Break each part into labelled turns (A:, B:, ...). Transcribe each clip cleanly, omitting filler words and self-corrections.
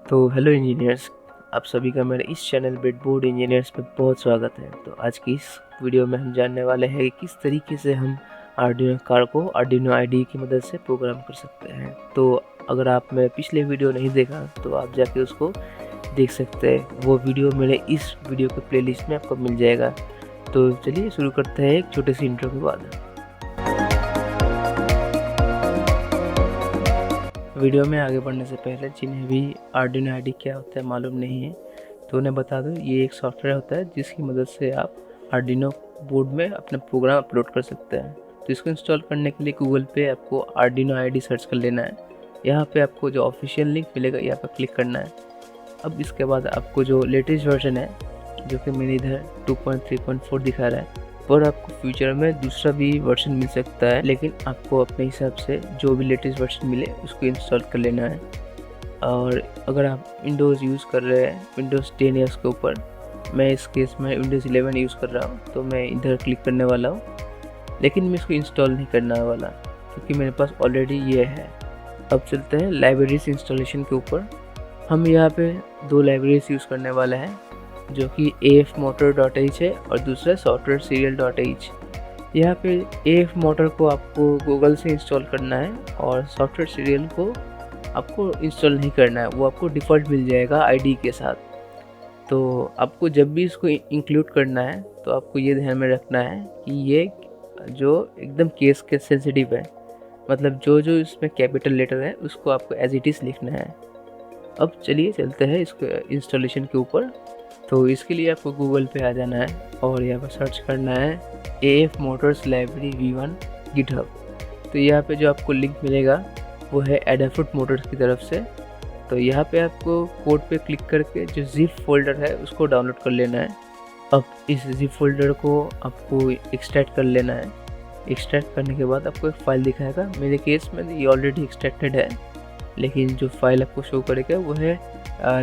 A: तो hello engineers, आप सभी का मेरे इस चैनल ब्रेडबोर्ड इंजीनियर्स पे बहुत स्वागत है। तो आज की इस वीडियो में हम जानने वाले हैं कि किस तरीके से हम आर्डिनो कार को आर्डिनो आईडी की मदद से प्रोग्राम कर सकते हैं। तो अगर आप मेरे पिछले वीडियो नहीं देखा तो आप जाके उसको देख सकते हैं। वो वीडियो मेरे इस वीडियो के प्लेलिस्ट में आपको मिल जाएगा। तो चलिए शुरू करते हैं एक छोटे से इंट्रो के बाद। वीडियो में आगे बढ़ने से पहले जिन्हें भी आर्डिनो आईडी क्या होता है मालूम नहीं है तो उन्हें बता दो, ये एक सॉफ्टवेयर होता है जिसकी मदद से आप आर्डिनो बोर्ड में अपना प्रोग्राम अपलोड कर सकते हैं। तो इसको इंस्टॉल करने के लिए गूगल पे आपको आर्डिनो आईडी सर्च कर लेना है। यहाँ पे आपको जो ऑफिशियल लिंक मिलेगा यहाँ पर क्लिक करना है। अब इसके बाद आपको जो लेटेस्ट वर्जन है, जो कि मेरे इधर 2.3.4 दिखा रहा है, पर आपको फ्यूचर में दूसरा भी वर्जन मिल सकता है, लेकिन आपको अपने हिसाब से जो भी लेटेस्ट वर्जन मिले उसको इंस्टॉल कर लेना है। और अगर आप विंडोज़ यूज़ कर रहे हैं, विंडोज़ 10 या उसके ऊपर, मैं इस केस में विंडोज़ 11 यूज़ कर रहा हूँ, तो मैं इधर क्लिक करने वाला हूँ, लेकिन मैं इसको इंस्टॉल नहीं करने वाला क्योंकि मेरे पास ऑलरेडी ये है। अब चलते हैं लाइब्रेरीज इंस्टॉलेशन के ऊपर। हम यहाँ पे दो लाइब्रेरीज यूज़ करने वाले हैं, जो कि afmotor.h है और दूसरा softwareserial.h। यहाँ पे afmotor को आपको गूगल से इंस्टॉल करना है और सॉफ्टवेयर सीरियल को आपको इंस्टॉल नहीं करना है, वो आपको डिफ़ॉल्ट मिल जाएगा आईडी के साथ। तो आपको जब भी इसको इंक्लूड करना है तो आपको ये ध्यान में रखना है कि ये जो एकदम केस के सेंसिटिव है, मतलब जो जो इसमें कैपिटल लेटर है उसको आपको एज इट इज़ लिखना है। अब चलिए चलते हैं इसको इंस्टॉलेशन के ऊपर। तो इसके लिए आपको गूगल पे आ जाना है और यहाँ पर सर्च करना है AF Motors Library V1 GitHub। तो यहाँ पे जो आपको लिंक मिलेगा वो है एडाफ्रूट मोटर्स की तरफ से। तो यहाँ पे आपको कोड पे क्लिक करके जो जिप फोल्डर है उसको डाउनलोड कर लेना है। अब इस जिप फोल्डर को आपको एक्सट्रैक्ट कर लेना है। एक्सट्रैक्ट करने के बाद आपको एक फ़ाइल दिखाएगा। मेरे केस में ये ऑलरेडी एक्सट्रैक्टेड है, लेकिन जो फाइल आपको शो करेगा वो है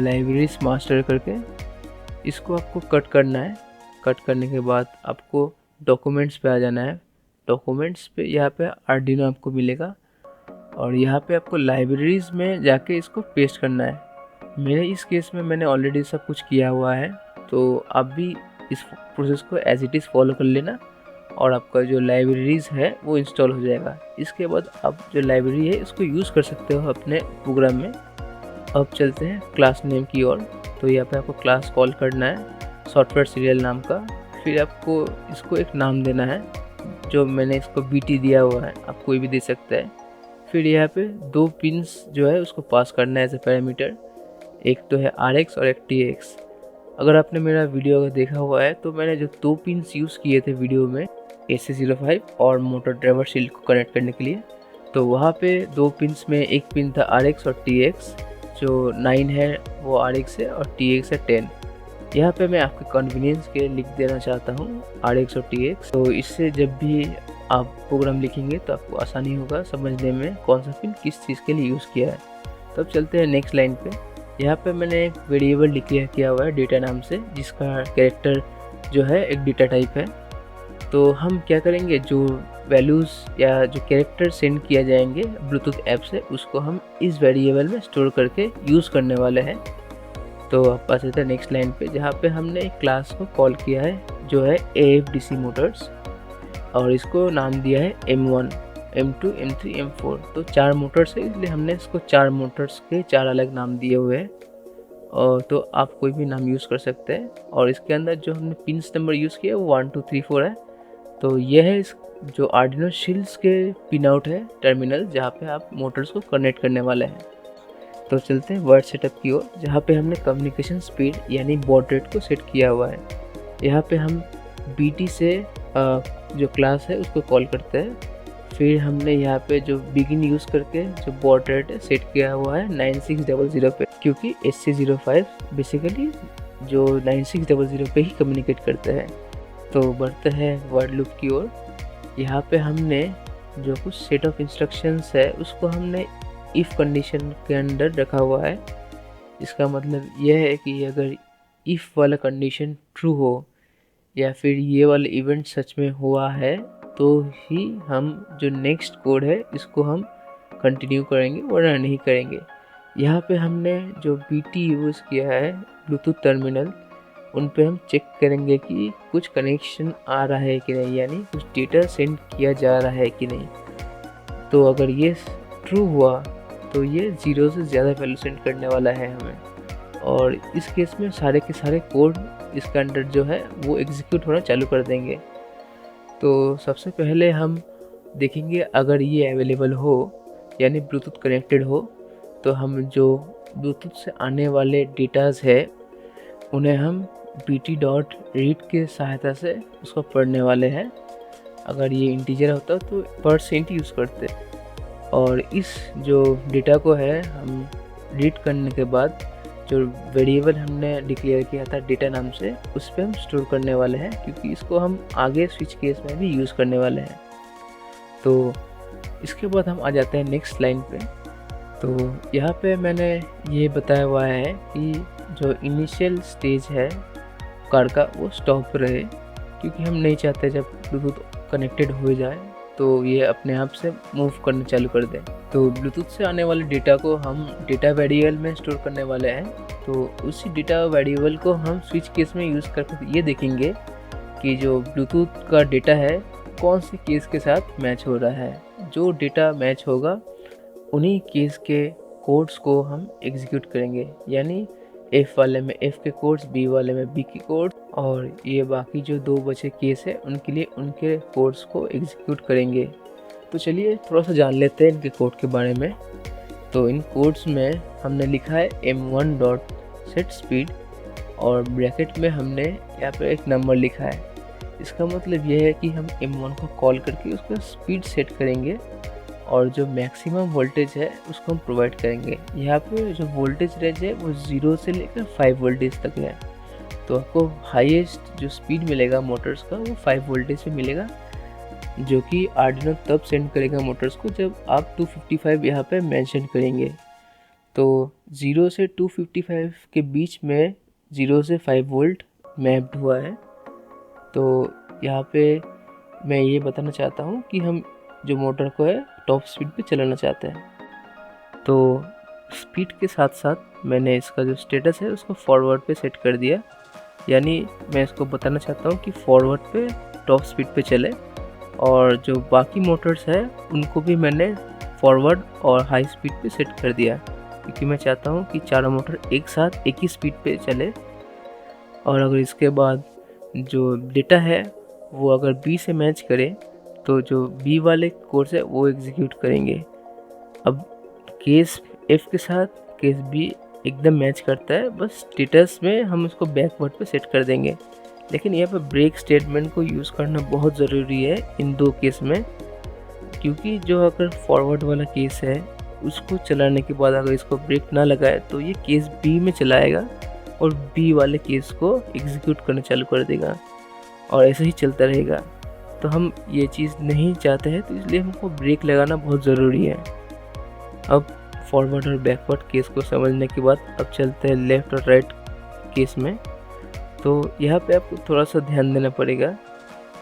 A: लाइब्रेरीज मास्टर करके। इसको आपको कट करना है। कट करने के बाद आपको डॉक्यूमेंट्स पे आ जाना है। डॉक्यूमेंट्स पे यहाँ पे आर्डिनो आपको मिलेगा और यहाँ पे आपको लाइब्रेरीज में जाके इसको पेस्ट करना है। मेरे इस केस में मैंने ऑलरेडी सब कुछ किया हुआ है, तो आप भी इस प्रोसेस को एज इट इज़ फॉलो कर लेना और आपका जो लाइब्रेरीज है वो इंस्टॉल हो जाएगा। इसके बाद आप जो लाइब्रेरी है इसको यूज़ कर सकते हो अपने प्रोग्राम में। अब चलते हैं क्लास नेम की ओर। तो यहाँ पे आपको क्लास कॉल करना है सॉफ्टवेयर सीरियल नाम का। फिर आपको इसको एक नाम देना है, जो मैंने इसको BT दिया हुआ है, आप कोई भी दे सकता है। फिर यहाँ पे दो पिन्स जो है उसको पास करना है एज ए पैरामीटर। एक तो है RX और एक TX। अगर आपने मेरा वीडियो अगर देखा हुआ है तो मैंने जो दो पिन्स यूज़ किए थे वीडियो में, AC05 और मोटर ड्राइवर शील्ड को कनेक्ट करने के लिए, तो वहाँ पे दो पिन्स में एक पिन था RX और TX। जो 9 है वो RX है और TX है 10। यहाँ पे मैं आपके कन्वीनियंस के लिख देना चाहता हूँ RX और TX। तो इससे जब भी आप प्रोग्राम लिखेंगे तो आपको आसानी होगा समझने में कौन सा पिन किस चीज़ के लिए यूज़ किया है। तो अब चलते हैं नेक्स्ट लाइन पे। यहाँ पे मैंने एक वेरिएबल डिक्लेयर किया हुआ है डेटा नाम से, जिसका कैरेक्टर जो है एक डेटा टाइप है। तो हम क्या करेंगे, जो वैल्यूज़ या जो कैरेक्टर सेंड किया जाएंगे ब्लूटूथ ऐप से, उसको हम इस वेरिएबल में स्टोर करके यूज़ करने वाले हैं। तो आप पास चलते हैं नेक्स्ट लाइन पे, जहाँ पे हमने एक क्लास को कॉल किया है जो है AFDC मोटर्स, और इसको नाम दिया है M1, M2, M3, M4। तो 4 मोटर्स है, इसलिए हमने इसको 4 मोटर्स के 4 अलग नाम दिए हुए हैं। और तो आप कोई भी नाम यूज़ कर सकते हैं। और इसके अंदर जो हमने पिन्स नंबर यूज़ किया है वो 1 2 3 4 है। तो यह है इस जो आर्डिनो शील्ड्स के पिन आउट है टर्मिनल, जहाँ पे आप मोटर्स को कनेक्ट करने वाले हैं। तो चलते हैं वर्ड सेटअप की ओर, जहाँ पे हमने कम्युनिकेशन स्पीड यानी बॉड रेट को सेट किया हुआ है। यहाँ पे हम BT से जो क्लास है उसको कॉल करते हैं। फिर हमने यहाँ पे जो बिगिन यूज़ करके जो बॉड रेट है सेट किया हुआ है 9600 पे, क्योंकि AC05 बेसिकली जो 9600 पे ही कम्युनिकेट करते हैं। तो बढ़ते हैं वर्ड लूप की ओर। यहाँ पे हमने जो कुछ सेट ऑफ इंस्ट्रक्शंस है उसको हमने इफ़ कंडीशन के अंदर रखा हुआ है। इसका मतलब यह है कि अगर इफ़ वाला कंडीशन ट्रू हो या फिर ये वाला इवेंट सच में हुआ है तो ही हम जो नेक्स्ट कोड है इसको हम कंटिन्यू करेंगे, वरना नहीं करेंगे। यहाँ पे हमने जो BT यूज़ किया है ब्लूटूथ टर्मिनल, उन पे हम चेक करेंगे कि कुछ कनेक्शन आ रहा है कि नहीं, यानी कुछ डेटा सेंड किया जा रहा है कि नहीं। तो अगर ये ट्रू हुआ तो ये 0 से ज़्यादा वैल्यू सेंड करने वाला है हमें, और इस केस में सारे के सारे कोड इसके अंदर जो है वो एग्जीक्यूट होना चालू कर देंगे। तो सबसे पहले हम देखेंगे अगर ये अवेलेबल हो, यानी ब्लूटूथ कनेक्टेड हो, तो हम जो ब्लूटूथ से आने वाले डेटाज है उन्हें हम bt.read के सहायता से उसको पढ़ने वाले हैं। अगर ये इंटीजर होता तो % यूज़ करते, और इस जो डेटा को है हम रीड करने के बाद जो वेरिएबल हमने डिक्लेयर किया था डेटा नाम से, उस पर हम स्टोर करने वाले हैं, क्योंकि इसको हम आगे स्विच केस में भी यूज़ करने वाले हैं। तो इसके बाद हम आ जाते हैं नेक्स्ट लाइन पे। तो यहाँ पे मैंने ये बताया हुआ है कि जो इनिशियल स्टेज है कार का वो स्टॉप रहे, क्योंकि हम नहीं चाहते जब ब्लूटूथ कनेक्टेड हो जाए तो ये अपने आप से मूव करना चालू कर दे। तो ब्लूटूथ से आने वाले डेटा को हम डेटा वेरिएबल में स्टोर करने वाले हैं। तो उसी डेटा वेरिएबल को हम स्विच केस में यूज़ करके ये देखेंगे कि जो ब्लूटूथ का डेटा है कौन सी केस के साथ मैच हो रहा है। जो डेटा मैच होगा उन्हीं केस के कोड्स को हम एग्जीक्यूट करेंगे, यानी F वाले में F के कोड्स, B वाले में B के कोड्स, और ये बाकी जो 2 बचे केस है उनके लिए उनके कोड्स को एग्जीक्यूट करेंगे। तो चलिए थोड़ा सा जान लेते हैं इनके कोड के बारे में। तो इन कोड्स में हमने लिखा है m1.setSpeed, और ब्रैकेट में हमने यहाँ पे एक नंबर लिखा है। इसका मतलब ये है कि हम m1 को कॉल करके उसका स्पीड सेट करेंगे, और जो मैक्सिमम वोल्टेज है उसको हम प्रोवाइड करेंगे। यहाँ पे जो वोल्टेज रेंज है वो 0 से लेकर 5 वोल्टेज तक है। तो आपको हाईएस्ट जो स्पीड मिलेगा मोटर्स का वो 5 वोल्टेज पे मिलेगा, जो कि आर्डिनो तब सेंड करेगा मोटर्स को जब आप 255 यहाँ पे मेंशन करेंगे। तो 0 से 255 के बीच में 0 से 5 वोल्ट मैप्ड हुआ है। तो यहाँ पे मैं ये बताना चाहता हूँ कि हम जो मोटर को है टॉप स्पीड पे चलाना चाहते हैं। तो स्पीड के साथ साथ मैंने इसका जो स्टेटस है उसको फॉरवर्ड पे सेट कर दिया, यानी मैं इसको बताना चाहता हूँ कि फॉरवर्ड पे टॉप स्पीड पे चले, और जो बाकी मोटर्स है उनको भी मैंने फॉरवर्ड और हाई स्पीड पे सेट कर दिया, क्योंकि मैं चाहता हूँ कि चारों मोटर एक साथ एक ही स्पीड पे चले। और अगर इसके बाद जो डेटा है वो अगर B से मैच करे तो जो B वाले कोड्स है वो एग्जीक्यूट करेंगे। अब केस F के साथ केस B एकदम मैच करता है, बस स्टेटस में हम उसको बैकवर्ड पे सेट कर देंगे। लेकिन यहाँ पर ब्रेक स्टेटमेंट को यूज़ करना बहुत ज़रूरी है इन 2 केस में, क्योंकि जो अगर फॉरवर्ड वाला केस है उसको चलाने के बाद अगर इसको ब्रेक ना लगाए तो ये केस B में चलाएगा और B वाले केस को एग्जीक्यूट करना चालू कर देगा, और ऐसे ही चलता रहेगा। तो हम ये चीज़ नहीं चाहते हैं, तो इसलिए हमको ब्रेक लगाना बहुत ज़रूरी है। अब फॉरवर्ड और बैकवर्ड केस को समझने के बाद अब चलते हैं लेफ़्ट और राइट केस में। तो यहाँ पे आपको थोड़ा सा ध्यान देना पड़ेगा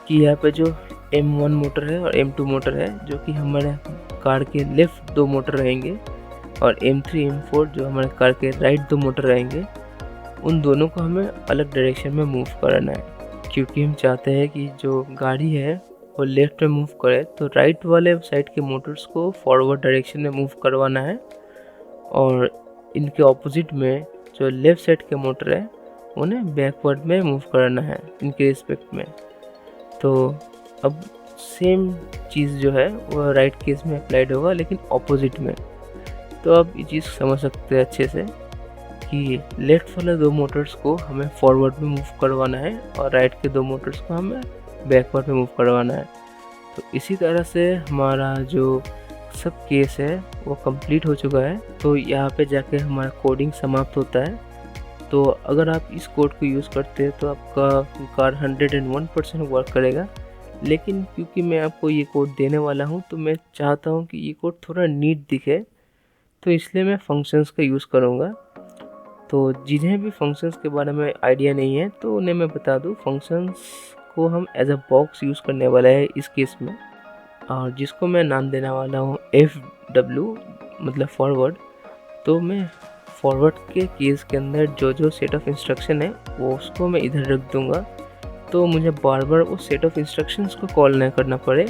A: कि यहाँ पे जो M1 मोटर है और M2 मोटर है, जो कि हमारे कार के लेफ़्ट 2 मोटर रहेंगे, और M3 M4 जो हमारे कार के राइट 2 मोटर रहेंगे, उन दोनों को हमें अलग डायरेक्शन में मूव कराना है, क्योंकि हम चाहते हैं कि जो गाड़ी है वो लेफ़्ट में मूव करे तो राइट वाले साइड के मोटर्स को फॉरवर्ड डायरेक्शन में मूव करवाना है, और इनके ऑपोजिट में जो लेफ़्ट साइड के मोटर है उन्हें बैकवर्ड में मूव कराना है इनके रिस्पेक्ट में। तो अब सेम चीज़ जो है वो राइट केस में अप्लाइड होगा, लेकिन ऑपोजिट में। तो आप ये चीज़ समझ सकते हैं अच्छे से कि लेफ़्ट वाले 2 मोटर्स को हमें फॉरवर्ड में मूव करवाना है और राइट के 2 मोटर्स को हमें बैकवर्ड में मूव करवाना है। तो इसी तरह से हमारा जो सब केस है वो कंप्लीट हो चुका है। तो यहाँ पे जाके हमारा कोडिंग समाप्त होता है। तो अगर आप इस कोड को यूज़ करते हैं तो आपका कार 101% वर्क करेगा। लेकिन क्योंकि मैं आपको ये कोड देने वाला हूँ तो मैं चाहता हूँ कि ये कोड थोड़ा नीट दिखे, तो इसलिए मैं फंक्शंस का यूज़ करूँगा। तो जिन्हें भी फंक्शंस के बारे में आइडिया नहीं है तो उन्हें मैं बता दूँ, फंक्शंस को हम एज अ बॉक्स यूज़ करने वाला है इस केस में, और जिसको मैं नाम देने वाला हूँ FW मतलब फॉरवर्ड। तो मैं फॉरवर्ड के केस के अंदर जो सेट ऑफ इंस्ट्रक्शन है वो उसको मैं इधर रख दूँगा, तो मुझे बार बार वो सेट ऑफ इंस्ट्रक्शंस को कॉल ना करना पड़े।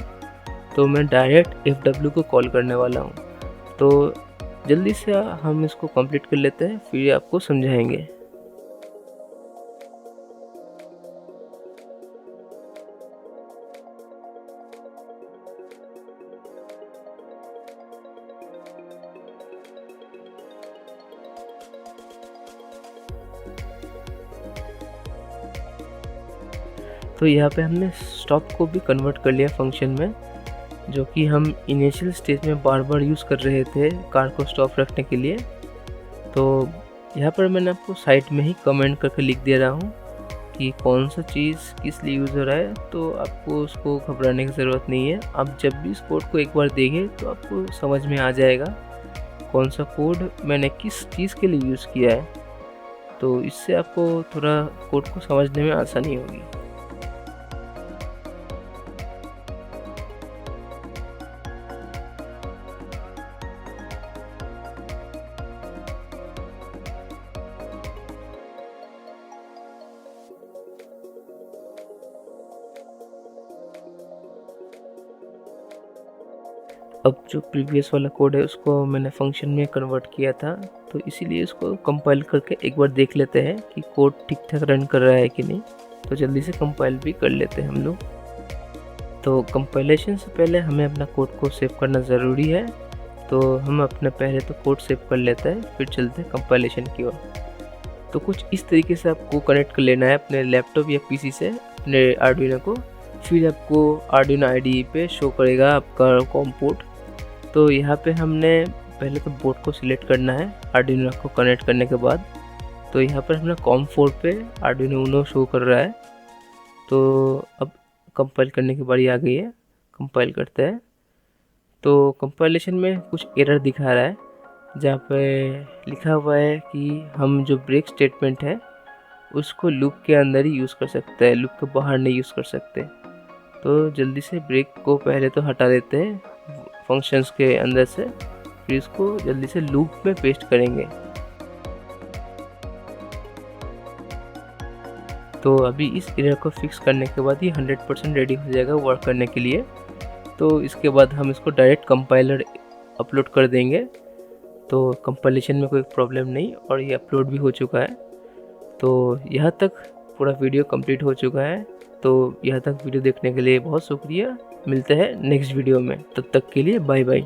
A: तो मैं डायरेक्ट FW को कॉल करने वाला हूँ। तो जल्दी से हम इसको कंप्लीट कर लेते हैं, फिर आपको समझाएंगे। तो यहाँ पे हमने स्टॉप को भी कन्वर्ट कर लिया फंक्शन में, जो कि हम इनिशियल स्टेज में बार बार यूज़ कर रहे थे कार को स्टॉप रखने के लिए। तो यहाँ पर मैंने आपको साइड में ही कमेंट करके लिख दे रहा हूँ कि कौन सा चीज़ किस लिए यूज़ हो रहा है, तो आपको उसको घबराने की ज़रूरत नहीं है। आप जब भी इस कोड को एक बार देखें तो आपको समझ में आ जाएगा कौन सा कोड मैंने किस चीज़ के लिए यूज़ किया है। तो इससे आपको थोड़ा कोड को समझने में आसानी होगी। अब जो प्रीवियस वाला कोड है उसको मैंने फंक्शन में कन्वर्ट किया था, तो इसीलिए इसको कंपाइल करके एक बार देख लेते हैं कि कोड ठीक ठाक रन कर रहा है कि नहीं। तो जल्दी से कंपाइल भी कर लेते हैं हम लोग। तो कंपाइलेशन से पहले हमें अपना कोड को सेव करना ज़रूरी है, तो हम अपने पहले तो कोड सेव कर लेते हैं, फिर चलते हैं कंपाइलेशन की ओर। तो कुछ इस तरीके से आपको कनेक्ट कर लेना है अपने लैपटॉप या PC से अपने आर्डुइनो को। फिर आपको आर्डुइनो IDE पे शो करेगा आपका कॉम पोर्ट। तो यहाँ पे हमने पहले तो बोर्ड को सिलेक्ट करना है आर्डुइनो को कनेक्ट करने के बाद। तो यहाँ पर हमने COM4 पे आर्डुइनो उनो शो कर रहा है। तो अब कंपाइल करने की बारी आ गई है, कंपाइल करते हैं। तो कंपाइलेशन में कुछ एरर दिखा रहा है, जहाँ पे लिखा हुआ है कि हम जो ब्रेक स्टेटमेंट है उसको लूप के अंदर ही यूज़ कर सकते हैं, लूप के बाहर नहीं यूज़ कर सकते। तो जल्दी से ब्रेक को पहले तो हटा देते हैं फंक्शंस के अंदर से, फिर इसको जल्दी से लूप में पेस्ट करेंगे। तो अभी इस एरर को फिक्स करने के बाद ये 100% रेडी हो जाएगा वर्क करने के लिए। तो इसके बाद हम इसको डायरेक्ट कंपाइलर अपलोड कर देंगे। तो कंपाइलेशन में कोई प्रॉब्लम नहीं और ये अपलोड भी हो चुका है। तो यहाँ तक पूरा वीडियो कंप्लीट हो चुका है। तो यहाँ तक वीडियो देखने के लिए बहुत शुक्रिया। मिलते हैं नेक्स्ट वीडियो में, तब तक के लिए बाय बाय।